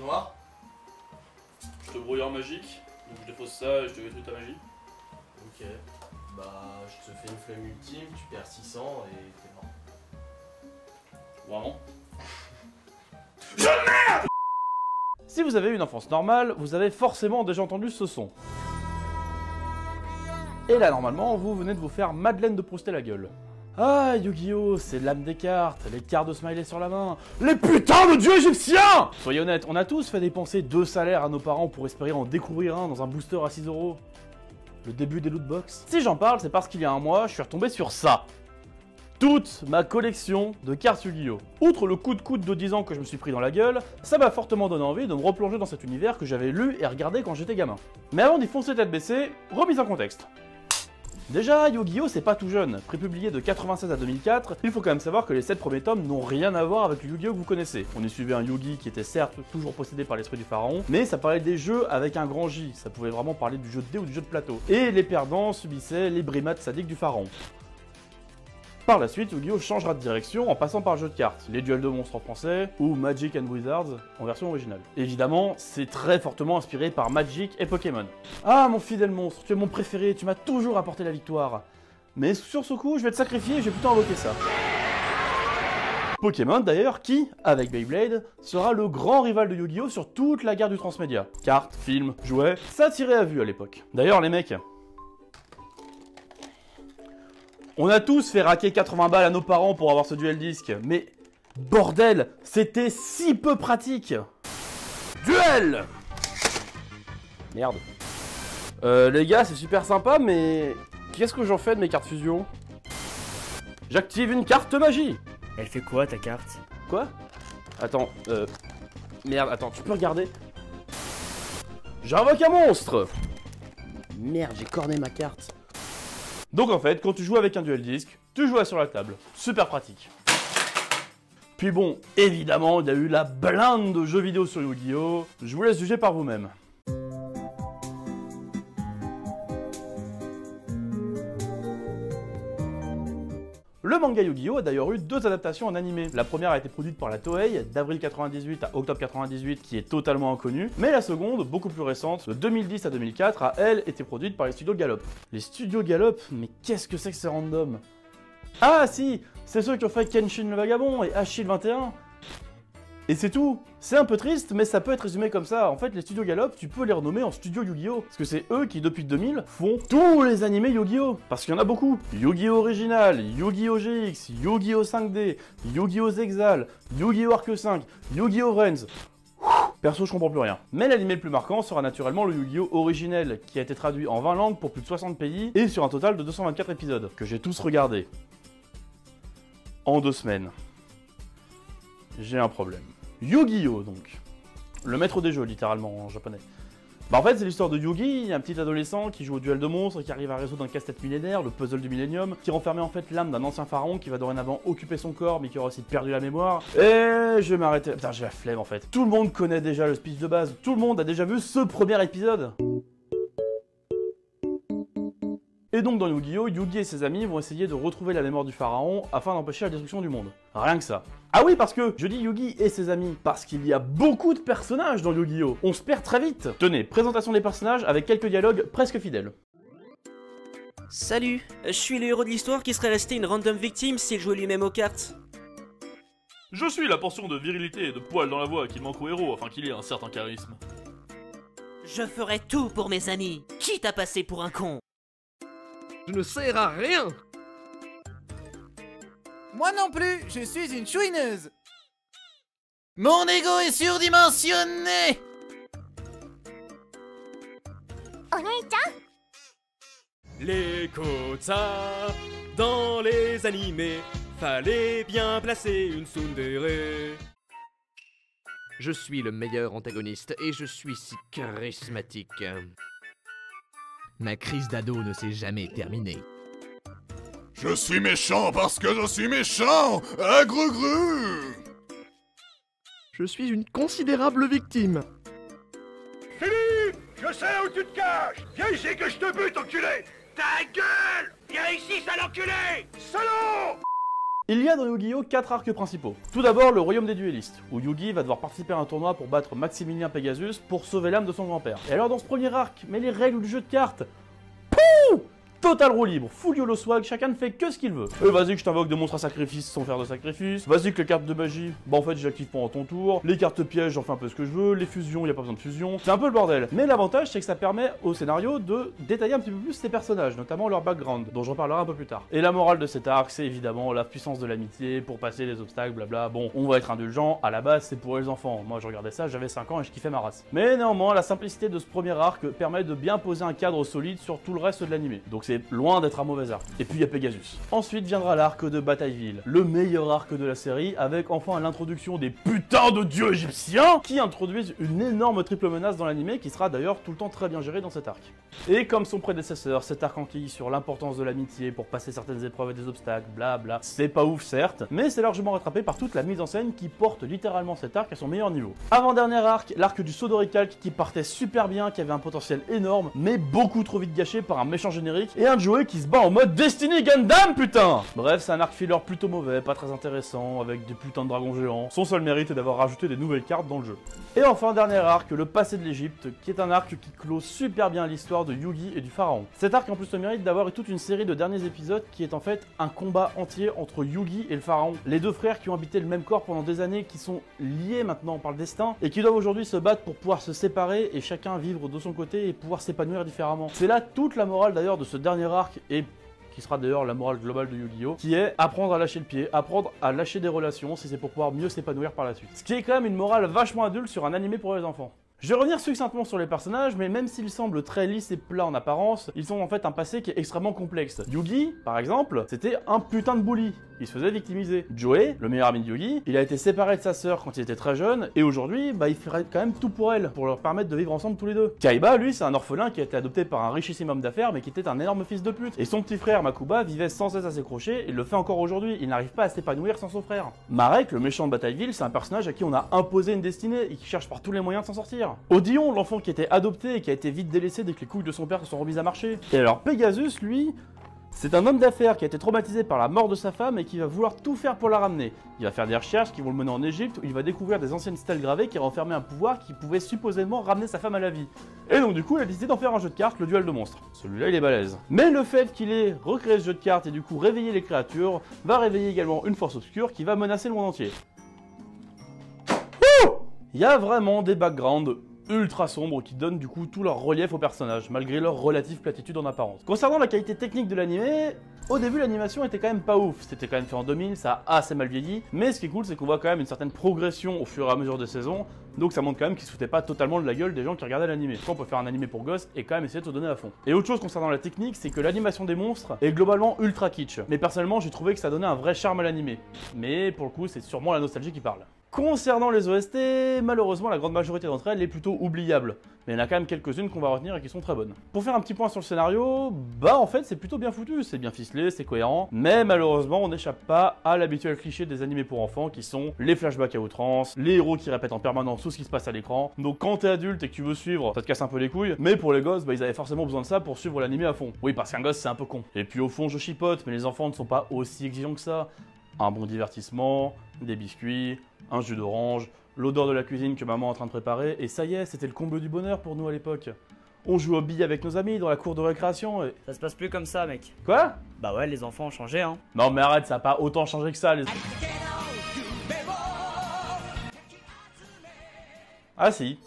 noir. Je te brouillard magique, donc je défausse ça et je te détruis ta magie. Ok. Bah, je te fais une flemme ultime, tu perds 600 et t'es mort. Vraiment? Si vous avez eu une enfance normale, vous avez forcément déjà entendu ce son. Et là, normalement, vous venez de vous faire Madeleine de Prouster la gueule. Ah, Yu-Gi-Oh, c'est l'âme des cartes, les cartes de smiley sur la main, les putains de dieux égyptiens! Soyez honnêtes, on a tous fait dépenser 2 salaires à nos parents pour espérer en découvrir un dans un booster à 6 €. Le début des lootbox. Si j'en parle, c'est parce qu'il y a un mois, je suis retombé sur ça. Toute ma collection de cartes Yu-Gi-Oh! Outre le coup de coude de 10 ans que je me suis pris dans la gueule, ça m'a fortement donné envie de me replonger dans cet univers que j'avais lu et regardé quand j'étais gamin. Mais avant d'y foncer tête baissée, remise en contexte. Déjà, Yu-Gi-Oh! C'est pas tout jeune. Prépublié de 96 à 2004, il faut quand même savoir que les 7 premiers tomes n'ont rien à voir avec le Yu-Gi-Oh! Que vous connaissez. On y suivait un Yugi qui était certes toujours possédé par l'esprit du pharaon, mais ça parlait des jeux avec un grand J, ça pouvait vraiment parler du jeu de dés ou du jeu de plateau. Et les perdants subissaient les brimades sadiques du pharaon. Par la suite, Yu-Gi-Oh! Changera de direction en passant par le jeu de cartes, les duels de monstres en français, ou Magic and Wizards en version originale. Évidemment, c'est très fortement inspiré par Magic et Pokémon. Ah mon fidèle monstre, tu es mon préféré, tu m'as toujours apporté la victoire. Mais sur ce coup, je vais te sacrifier et je vais plutôt invoquer ça. Pokémon d'ailleurs, qui, avec Beyblade, sera le grand rival de Yu-Gi-Oh! Sur toute la guerre du transmédia. Cartes, films, jouets, ça tirait à vue à l'époque. D'ailleurs les mecs... On a tous fait raquer 80 balles à nos parents pour avoir ce duel disque, mais bordel, c'était si peu pratique. Duel! Merde. Les gars, c'est super sympa, mais qu'est-ce que j'en fais de mes cartes fusion? J'active une carte magie. Elle fait quoi ta carte? Quoi? Attends, merde, attends, tu peux regarder? J'invoque un monstre. Merde, j'ai corné ma carte. Donc en fait, quand tu joues avec un duel disque, tu joues sur la table. Super pratique. Puis bon, évidemment, il y a eu la blinde de jeux vidéo sur Yu-Gi-Oh! Je vous laisse juger par vous-même. Le manga Yu-Gi-Oh! A d'ailleurs eu 2 adaptations en animé. La première a été produite par la Toei, d'avril 98 à octobre 98, qui est totalement inconnue, mais la seconde, beaucoup plus récente, de 2010 à 2004, a elle été produite par les studios Gallop. Les studios Gallop, mais qu'est-ce que c'est que ces random? Ah si, c'est ceux qui ont fait Kenshin le Vagabond et Achille 21. Et c'est tout. C'est un peu triste, mais ça peut être résumé comme ça. En fait, les studios Gallop, tu peux les renommer en studio Yu-Gi-Oh! Parce que c'est eux qui, depuis 2000, font tous les animés Yu-Gi-Oh! Parce qu'il y en a beaucoup. Yu-Gi-Oh! Original, Yu-Gi-Oh! GX, Yu-Gi-Oh! 5D, Yu-Gi-Oh! Zexal, Yu-Gi-Oh! Arc 5, Yu-Gi-Oh! Friends. Perso, je comprends plus rien. Mais l'animé le plus marquant sera naturellement le Yu-Gi-Oh! Originel, qui a été traduit en 20 langues pour plus de 60 pays, et sur un total de 224 épisodes, que j'ai tous regardés. En 2 semaines. J'ai un problème. Yu-Gi-Oh! Donc. Le maître des jeux, littéralement, en japonais. Bah en fait, c'est l'histoire de Yugi, un petit adolescent qui joue au duel de monstres et qui arrive à résoudre un casse-tête millénaire, le puzzle du millénium, qui renfermait en fait l'âme d'un ancien pharaon qui va dorénavant occuper son corps, mais qui aura aussi perdu la mémoire. Et je vais m'arrêter... Putain, j'ai la flemme en fait. Tout le monde connaît déjà le speech de base, tout le monde a déjà vu ce premier épisode. Et donc dans Yu-Gi-Oh!, Yugi et ses amis vont essayer de retrouver la mémoire du pharaon afin d'empêcher la destruction du monde. Rien que ça. Ah oui, parce que je dis Yugi et ses amis, parce qu'il y a beaucoup de personnages dans Yu-Gi-Oh! On se perd très vite. Tenez, présentation des personnages avec quelques dialogues presque fidèles. Salut, je suis le héros de l'histoire qui serait resté une random victime s'il jouait lui-même aux cartes. Je suis la portion de virilité et de poil dans la voix qui manque au héros afin qu'il ait un certain charisme. Je ferai tout pour mes amis, quitte à passer pour un con. Je ne sers à rien. Moi non plus, je suis une chouineuse. Mon ego est surdimensionné. Les quotas dans les animés, fallait bien placer une tsundere. Je suis le meilleur antagoniste et je suis si charismatique. Ma crise d'ado ne s'est jamais terminée. Je suis méchant parce que je suis méchant, un gru-gru. Je suis une considérable victime. Philippe, je sais où tu te caches. Viens ici que je te bute, enculé. Ta gueule. Viens ici, sale enculé. Salaud. Il y a dans Yu-Gi-Oh 4 arcs principaux. Tout d'abord le royaume des duellistes, où Yugi va devoir participer à un tournoi pour battre Maximilien Pegasus pour sauver l'âme de son grand-père. Et alors dans ce premier arc, mais les règles du jeu de cartes, pouh, total roue libre, full YOLO swag, chacun ne fait que ce qu'il veut. Et vas-y que je t'invoque des monstres à sacrifice sans faire de sacrifice. Vas-y que les cartes de magie, bah en fait j'active pendant ton tour. Les cartes pièges, j'en fais un peu ce que je veux. Les fusions, y a pas besoin de fusion. C'est un peu le bordel. Mais l'avantage c'est que ça permet au scénario de détailler un petit peu plus ces personnages, notamment leur background, dont j'en parlerai un peu plus tard. Et la morale de cet arc, c'est évidemment la puissance de l'amitié pour passer les obstacles, blabla. Bon, on va être indulgent, à la base c'est pour les enfants. Moi je regardais ça, j'avais 5 ans et je kiffais ma race. Mais néanmoins, la simplicité de ce premier arc permet de bien poser un cadre solide sur tout le reste de l'animé. Donc c'est loin d'être un mauvais arc. Et puis il y a Pegasus. Ensuite viendra l'arc de Batailleville, le meilleur arc de la série, avec enfin l'introduction des putains de dieux égyptiens qui introduisent une énorme triple menace dans l'animé qui sera d'ailleurs tout le temps très bien géré dans cet arc. Et comme son prédécesseur, cet arc enquille sur l'importance de l'amitié pour passer certaines épreuves et des obstacles, blabla. C'est pas ouf certes, mais c'est largement rattrapé par toute la mise en scène qui porte littéralement cet arc à son meilleur niveau. Avant-dernier arc, l'arc du saut d'Oricalque qui partait super bien, qui avait un potentiel énorme, mais beaucoup trop vite gâché par un méchant générique et un Joey qui se bat en mode Destiny Gundam putain. Bref, c'est un arc filler plutôt mauvais, pas très intéressant, avec des putains de dragons géants. Son seul mérite est d'avoir rajouté des nouvelles cartes dans le jeu. Et enfin, dernier arc, le passé de l'Égypte, qui est un arc qui clôt super bien l'histoire de Yugi et du pharaon. Cet arc en plus le mérite d'avoir toute une série de derniers épisodes qui est en fait un combat entier entre Yugi et le pharaon. Les deux frères qui ont habité le même corps pendant des années, qui sont liés maintenant par le destin, et qui doivent aujourd'hui se battre pour pouvoir se séparer et chacun vivre de son côté et pouvoir s'épanouir différemment. C'est là toute la morale d'ailleurs de ce dernier arc, et qui sera d'ailleurs la morale globale de Yu-Gi-Oh, qui est apprendre à lâcher le pied, apprendre à lâcher des relations si c'est pour pouvoir mieux s'épanouir par la suite. Ce qui est quand même une morale vachement adulte sur un animé pour les enfants. Je vais revenir succinctement sur les personnages, mais même s'ils semblent très lisses et plats en apparence, ils ont en fait un passé qui est extrêmement complexe. Yugi, par exemple, c'était un putain de bully. Il se faisait victimiser. Joey, le meilleur ami de Yugi, il a été séparé de sa sœur quand il était très jeune, et aujourd'hui, bah il ferait quand même tout pour elle, pour leur permettre de vivre ensemble tous les deux. Kaiba, lui, c'est un orphelin qui a été adopté par un richissime homme d'affaires, mais qui était un énorme fils de pute. Et son petit frère, Makuba, vivait sans cesse à ses crochets, et le fait encore aujourd'hui. Il n'arrive pas à s'épanouir sans son frère. Marek, le méchant de Batailleville, c'est un personnage à qui on a imposé une destinée, et qui cherche par tous les moyens de s'en sortir. Odeon, l'enfant qui était adopté et qui a été vite délaissé dès que les couilles de son père se sont remises à marcher. Et alors Pegasus, lui, c'est un homme d'affaires qui a été traumatisé par la mort de sa femme et qui va vouloir tout faire pour la ramener. Il va faire des recherches qui vont le mener en Égypte où il va découvrir des anciennes stèles gravées qui renfermaient un pouvoir qui pouvait supposément ramener sa femme à la vie. Et donc du coup il a décidé d'en faire un jeu de cartes, le duel de monstres. Celui-là il est balèze. Mais le fait qu'il ait recréé ce jeu de cartes et du coup réveillé les créatures va réveiller également une force obscure qui va menacer le monde entier. Il y a vraiment des backgrounds ultra sombres qui donnent du coup tout leur relief aux personnages, malgré leur relative platitude en apparence. Concernant la qualité technique de l'animé, au début l'animation était quand même pas ouf, c'était quand même fait en 2000, ça a assez mal vieilli, mais ce qui est cool c'est qu'on voit quand même une certaine progression au fur et à mesure des saisons, donc ça montre quand même qu'ils se foutaient pas totalement de la gueule des gens qui regardaient l'animé. On peut faire un animé pour gosses et quand même essayer de se donner à fond. Et autre chose concernant la technique, c'est que l'animation des monstres est globalement ultra kitsch, mais personnellement j'ai trouvé que ça donnait un vrai charme à l'animé, mais pour le coup c'est sûrement la nostalgie qui parle. Concernant les OST, malheureusement la grande majorité d'entre elles est plutôt oubliable, mais il y en a quand même quelques-unes qu'on va retenir et qui sont très bonnes. Pour faire un petit point sur le scénario, bah en fait c'est plutôt bien foutu, c'est bien ficelé, c'est cohérent, mais malheureusement on n'échappe pas à l'habituel cliché des animés pour enfants qui sont les flashbacks à outrance, les héros qui répètent en permanence tout ce qui se passe à l'écran, donc quand t'es adulte et que tu veux suivre, ça te casse un peu les couilles, mais pour les gosses, bah ils avaient forcément besoin de ça pour suivre l'animé à fond. Oui parce qu'un gosse c'est un peu con. Et puis au fond je chipote, mais les enfants ne sont pas aussi exigeants que ça. Un bon divertissement, des biscuits, un jus d'orange, l'odeur de la cuisine que maman est en train de préparer, et ça y est, c'était le comble du bonheur pour nous à l'époque. On joue aux billes avec nos amis dans la cour de récréation et... Ça se passe plus comme ça, mec. Quoi? Bah ouais, les enfants ont changé, hein. Non mais arrête, ça a pas autant changé que ça, les... Ah si.